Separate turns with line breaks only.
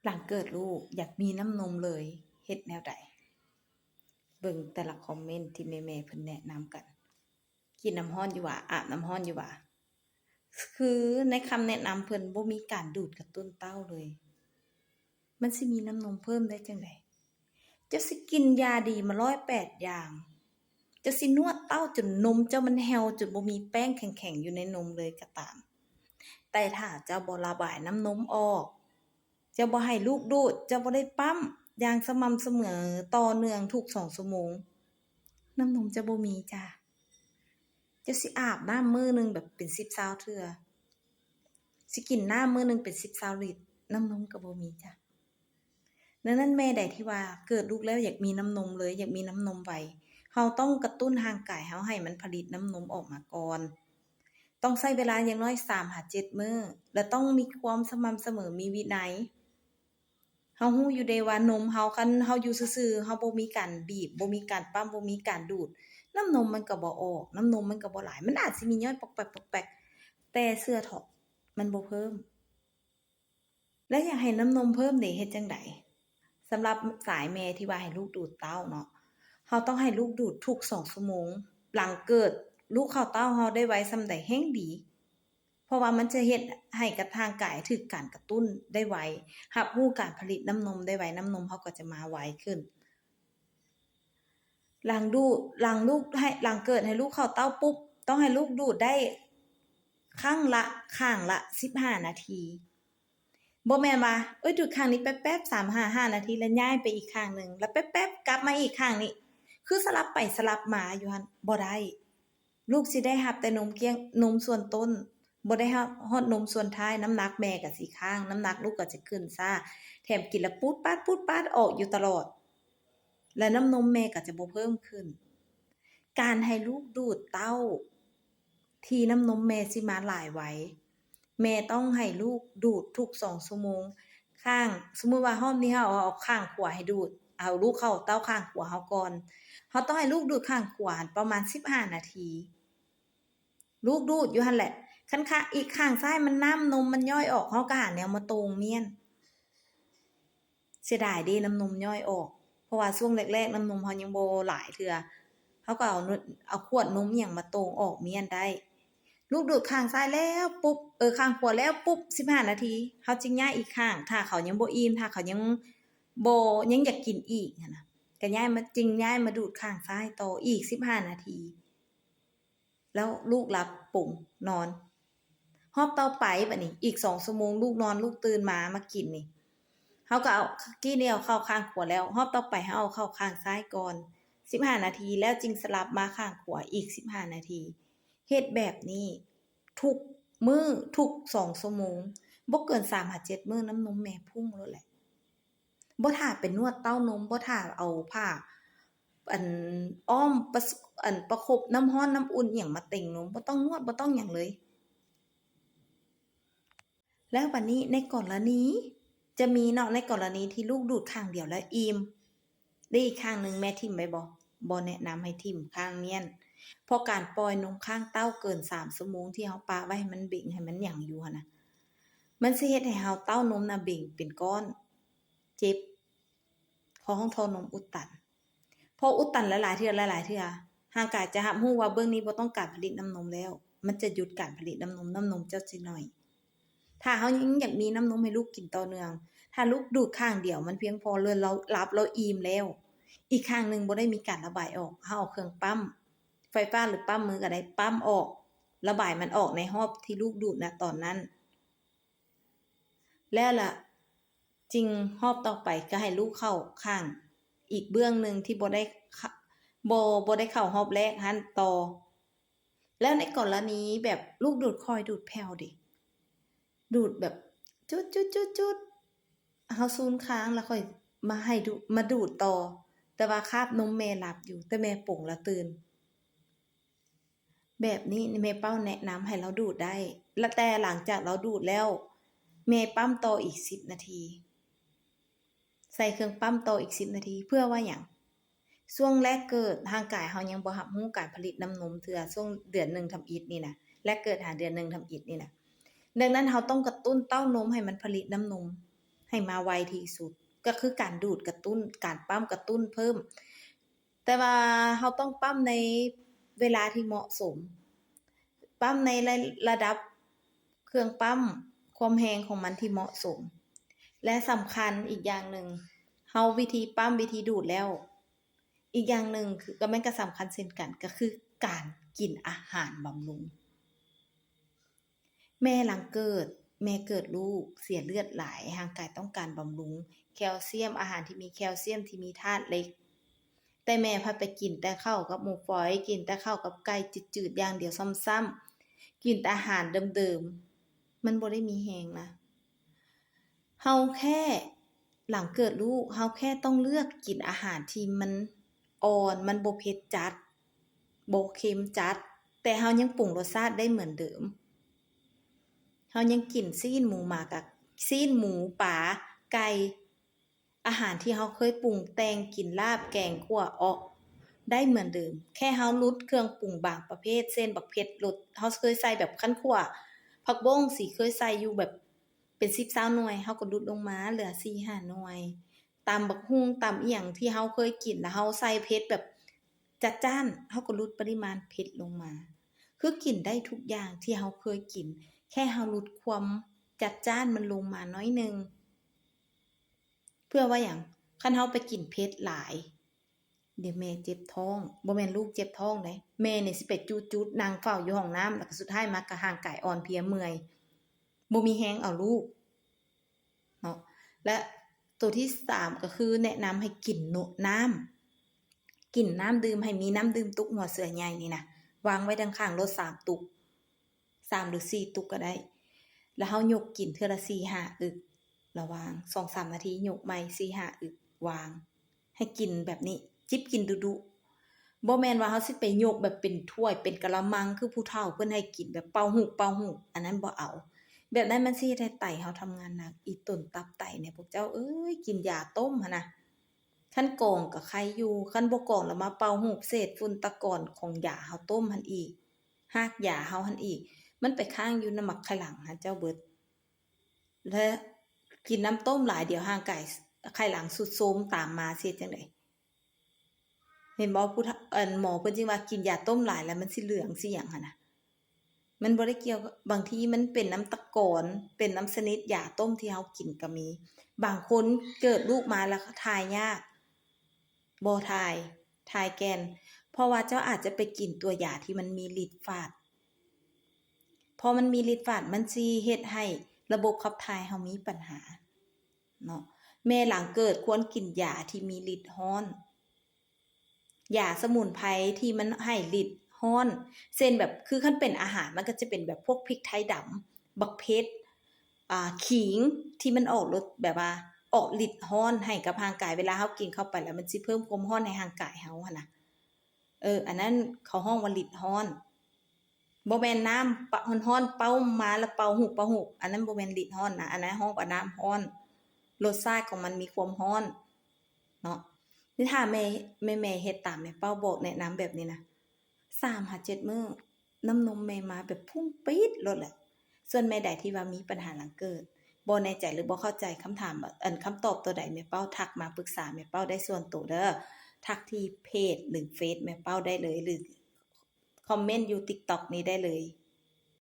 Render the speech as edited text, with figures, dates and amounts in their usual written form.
หลังเกิดลูกอยากมีน้ำนมเลยเฮ็ดแนวใดเบิ่งแต่ละคอมเมนต์ที่แม่ๆเพิ่นแนะนำกันกินน้ำร้อนอยู่ว่าอาบน้ำร้อนอยู่ว่าคือในคำแนะนำเพิ่นบ่มีการดูดกระตุ้นเต้าเลยมันสิมีน้ำนมเพิ่มได้จังไดจะสิกินยาดีมา108อย่างจะสินวดเต้าจนนมเจ้ามันแห้วจนบ่มีแป้งแข็งๆอยู่ในนมเลยก็ตามแต่ถ้าเจ้าบ่ระบายน้ำนมออกเจ้าบ่ให้ลูกดูดเจ้าบ่ได้ปั๊มอย่างสม่ำเสมอต่อเนื่องทุก2ชั่วโมงน้ำนมจะบ่มีจ้ะจะสิอาบน้ำมื้อหนึงแบบเป็น10 20เทื่อสิกินน้ำมื้อหนึงเป็น10 20ลิตรน้ำนมก็บ่มีจ้ะดังนั้นแม่ใดที่ว่าเกิดลูกแล้วอยากมีน้ำนมเลยอยากมีน้ำนมไวเราต้องกระตุ้นร่างกายเราให้มันผลิตน้ำนมออกมาก่อนต้องใช้เวลาอย่างน้อย3-7มื้อและต้องมีความสม่ำเสมอมีวินัยเฮารู้อยู่เดะว่านมเฮาคันเฮาอยู่ซื่อๆเฮาบ่มีการบีบบ่มีการปั๊มบ่มีการดูดน้ำนมมันก็บ่ออกน้ำนมมันก็บ่หลายมันอาจสิมีย่อยปอกแป๊กๆแต่เชื่อเถาะมันบ่เพิ่มและอยากให้น้ำนมเพิ่มนี่เฮ็ดจั่งใดสำหรับสายแม่ที่ว่าให้ลูกดูดเต้าเนาะเฮาต้องให้ลูกดูดทุก2ชั่วโมงหลังเกิดลูกเข้าเต้าเฮาได้ไวส่ำใดแฮ่งดีเพราะว่ามันจะเฮ็ดให้กับทางกายถึกการกระตุ้นได้ไวรับรู้การผลิตน้ำนมได้ไวน้ำนมเฮาก็จะมาไวขึ้นหลังเกิดให้ลูกเข้าเต้าปุ๊บต้องให้ลูกดูดได้ข้างละ15นาทีบ่แม่นว่าดูดข้างนี้แป๊บๆ3-5นาทีแล้วย้ายไปอีกข้างหนึ่งแล้วแป๊บๆกลับมาอีกข้างนี้คือสลับไปสลับมาอยู่หั่นบ่ได้ลูกสิได้รับแต่นมเกียงนมส่วนต้นบ่ได้รับฮอดนมส่วนท้ายน้ำหนักแม่ก็สิค้างน้ำหนักลูกก็จะขึ้นช้าแถมกินแล้วปูดปาดออกอยู่ตลอดและน้ำนมแม่ก็จะบ่เพิ่มขึ้นการให้ลูกดูดเต้าที่น้ำนมแม่สิมาหลายไวแม่ต้องให้ลูกดูดทุก2ชั่วโมงข้างสมมุติว่าห้อมนี้เฮาเอาข้างขวาให้ดูดเอาลูกเข้าเต้าข้างขวาเฮาก่อนเฮาต้องให้ลูกดูดข้างขวาประมาณ15นาทีลูกดูดอยู่หั่นแหละคันข้างอีกข้างซ้ายมันน้ำนมมันย่อยออกเฮาก็หาแนวมาโตงเมียนเสียดายเดะน้ำนมย่อยออกเพราะว่าช่วงแรกๆน้ำนมเฮายังบ่หลายเทื่อเฮาก็เอาขวดนมอิหยังมาโตงออกเมียนได้ลูกดูดข้างซ้ายแล้วปุ๊บข้างขวาแล้วปุ๊บ15นาทีเฮาจึงย้ายอีกข้างถ้าเขายังบ่อิ่มถ้าเขายังบ่ยังอยากกินอีกหั้นน่ะก็ย้ายมาดูดข้างซ้ายต่ออีก15นาทีแล้วลูกหลับปุ่งนอนรอบต่อไปบัดนี้อีก2ชั่วโมงลูกนอนลูกตื่นมากินนี่เฮาก็เอากี้นี่เอาเข้าข้างขวาแล้วรอบต่อไปเฮาเอาเข้าข้างซ้ายก่อน15นาทีแล้วจึงสลับมาข้างขวาอีก15นาทีเฮ็ดแบบนี้ทุกมื้อทุก2ชั่วโมงบ่เกิน3-7มื้อน้ำนมแม่พุ่งโลดแหละบ่ท่าไปนวดเต้านมบ่ท่าเอาผ้าอันอ้อมประคบน้ำร้อนน้ำอุ่นอิหยังมาเต็งนมบ่ต้องนวดบ่ต้องหยังเลยแล้วบัดนี้ในกรณีจะมีเนาะในกรณีที่ลูกดูดข้างเดียวแล้วอิ่มได้อีกข้างหนึ่งแม่ทิ่มไว้บ่แนะนำให้ทิ่มข้างเมียนเพราะการปล่อยนมข้างเต้าเกิน3ชั่วโมงที่เฮาปะไว้ให้มันเบ่งให้มันหยังอยู่หั่นน่ะมันสิเฮ็ดให้เฮาเต้านมน่ะเบ่งเป็นก้อนเจ็บท้องนมอุดตันพออุดตันหลายๆเทื่อร่างกายจะรับรู้ว่าเบิ่งนี้บ่ต้องการผลิตน้ำนมแล้วมันจะหยุดการผลิตน้ำนมเจ้าสิน้อยถ้าเฮายังอยากมีน้ำนมให้ลูกกินต่อเนื่องถ้าลูกดูดข้างเดียวมันเพียงพอเลยเรารับเราอิ่มแล้วอีกข้างหนึ่งบ่ได้มีการระบายออกเฮาเอาเครื่องปั๊มไฟฟ้าหรือปั๊มมือก็ได้ปั๊มออกระบายมันออกในรอบที่ลูกดูดณตอนนั้นแล้วล่ะจริงรอบต่อไปก็ให้ลูกเข้าข้างอีกเบื้องหนึ่งที่บ่ได้เข้ารอบแรกหั้นต่อแล้วในกรณีแบบลูกดูดคอยดูดแผ่วดิดูดแบบจุดๆเฮาซูนค้างแล้วค่อยมาดูดต่อแต่ว่าคาบนมแม่หลับอยู่แต่แม่ปลุกแล้วตื่นแบบนี้แม่เป้าแนะนำให้เราดูดได้แล้วแต่หลังจากเราดูดแล้วแม่ปั๊มต่ออีก10นาทีใส่เครื่องปั๊มต่ออีก10นาทีเพื่อว่าหยังช่วงแรกเกิดร่างกายเฮายังบ่รับรู้การผลิตน้ำนมเทื่อช่วงเดือน1ทำอิฐนี่น่ะแรกเกิดหาเดือน1ทำอิฐนี่น่ะดังนั้นเฮาต้องกระตุ้นเต้านมให้มันผลิตน้ำนม ให้มาไวที่สุดก็คือการดูดกระตุ้นการปั๊มกระตุ้นเพิ่มแต่ว่าเราต้องปั๊มในเวลาที่เหมาะสมปั๊มในระดับเครื่องปั๊มความแรงของมันที่เหมาะสมและสำคัญอีกอย่างหนึ่งเฮาวิธีปั๊มวิธีดูดแล้วอีกอย่างหนึ่งคือก็แม่นก็สำคัญเช่นกันก็คือการกินอาหารบำรุงแม่หลังเกิดแม่เกิดลูกเสียเลือดหลายร่างกายต้องการบำรุงแคลเซียมอาหารที่มีแคลเซียมที่มีธาตุเหล็กแต่แม่พัดไปกินแต่ข้าวกับหมูฝอยกินแต่ข้าวกับไก่จืดๆอย่างเดียวซ้ำๆกินแต่อาหารเดิมๆมันบ่ได้มีแรงนะเฮาแค่หลังเกิดลูกเฮาแค่ต้องเลือกกินอาหารที่มันอ่อนมันบ่เผ็ดจัดบ่เค็มจัดแต่เฮายังปรุงรสชาติได้เหมือนเดิมเฮายังกินซีนหมูหมากับซีนหมูปลาไก่อาหารที่เฮาเคยปรุงแต่งกินลาบแกงคั่วอ้อได้เหมือนเดิมแค่เฮาลดเครื่องปรุงบางประเภทเช่นบักเผ็ดลดเฮาเคยใส่แบบคั้นคั่วผักบ้งสิเคยใส่อยู่แบบเป็น10 20หน่วยเฮาก็ลดลงมาเหลือ4-5หน่วยตำบักหุ่งตำอิหยังที่เฮาเคยกินแล้วเฮาใส่เผ็ดแบบจัดจ้านเฮาก็ลดปริมาณเผ็ดลงมาคือกินได้ทุกอย่างที่เฮาเคยกินแค่เฮาลดความจัดจ้านมันลงมาน้อยหนึ่งเพื่อว่าหยังคันเฮาไปกินเผ็ดหลายเดี๋ยวแม่เจ็บท้องบ่แม่นลูกเจ็บท้องเด้แม่นี่สิไปจูดๆนั่งเฝ้าอยู่ห้องน้ำแล้วก็สุดท้ายมาก็ร่างกายอ่อนเพลียเมื่อยบ่มีแรงเอาลูกเนาะและตัวที่3ก็คือแนะนำให้กินน้ำกินน้ำดื่มให้มีน้ำดื่มตุกหัวเสือใหญ่นี่นะวางไว้ข้างๆรถ3ตุก3หรือ4ตุกก็ได้แล้วเฮายกกินเทื่อละ4-5อึกระหว่าง 2-3 นาทียกใหม่ 4-5 อึกวางให้กินแบบนี้จิบกินดุๆบ่แม่นว่าเฮาสิไปยกแบบเป็นถ้วยเป็นกะละมังคือผู้เฒ่าเพิ่นให้กินแบบเป่าหูกอันนั้นบ่เอาแบบนั้นมันสิเฮ็ดให้ไตเฮาทำงานหนักอีต้นตับไตเนี่ยพวกเจ้าเอ้ยกินยาต้มหั่นน่ะคันกรองก็ไข่อยู่คันบ่กรองแล้วมาเป่าหูเศษฝุ่นตะกอนของยาเฮาต้มหั่นอีกรากยาเฮาหั่นอีกมันไปค้างอยู่ในหมักไขหลังหันเจ้าเบิดและกินน้ำต้มหลายเดี๋ยวร่างกายไขหลังทรุดโทรมตามมาสิเฮ็ดจังได๋เห็นบ่ผู้หมอเพิ่นจึงว่ากินยาต้มหลายแล้วมันสิเหลืองสิหยังหั่นน่ะมันบ่ได้เกี่ยวบางทีมันเป็นน้ำตะกอนเป็นน้ำชนิดยาต้มที่เฮากินก็มีบางคนเกิดลูกมาแล้วถ่ายยากบ่ถ่ายแก่นเพราะว่าเจ้าอาจจะไปกินตัวยาที่มันมีฤทธิ์ฝาดพอมันมีฤทธิ์ฝาดมันสิเฮ็ดให้ระบบขับถ่ายเฮามีปัญหาเนาะแม่หลังเกิดควรกินยาที่มีฤทธิ์ร้อนยาสมุนไพรที่มันให้ฤทธิ์ร้อนเช่นแบบคือคันเป็นอาหารมันก็จะเป็นแบบพวกพริกไทยดำบักเผ็ดขิงที่มันออกรสแบบว่าออกฤทธิ์ร้อนให้กับร่างกายเวลาเฮากินเข้าไปแล้วมันสิเพิ่มความร้อนในร่างกายเฮาหั่นน่ะอันนั้นเขาฮ้องว่าฤทธิ์ร้อนบ่แม่นน้ำปะร้อนๆเป่ามาแล้วเป่าฮูกๆอันนั้นบ่แม่นฤทธิ์ร้อนนะอันนั้นฮ้องว่าน้ำร้อนรสชาติของมันมีความร้อนเนาะนี่ถ้าแม่เฮ็ดตามแม่เป้าบอกแนะนำแบบนี้นะ3-7มื้อน้ำนมแม่มาแบบพุ่งปี๊ดโลดแหละส่วนแม่ใดที่ว่ามีปัญหาหลังเกิดบ่แน่ใจหรือบ่เข้าใจคำถามคำตอบตัวใดแม่เป้าทักมาปรึกษาแม่เป้าได้ส่วนตัวเด้อทักที่เพจหรือเฟซแม่เป้าได้เลยหรือคอมเมนต์อยู่ TikTok นี้ได้เลย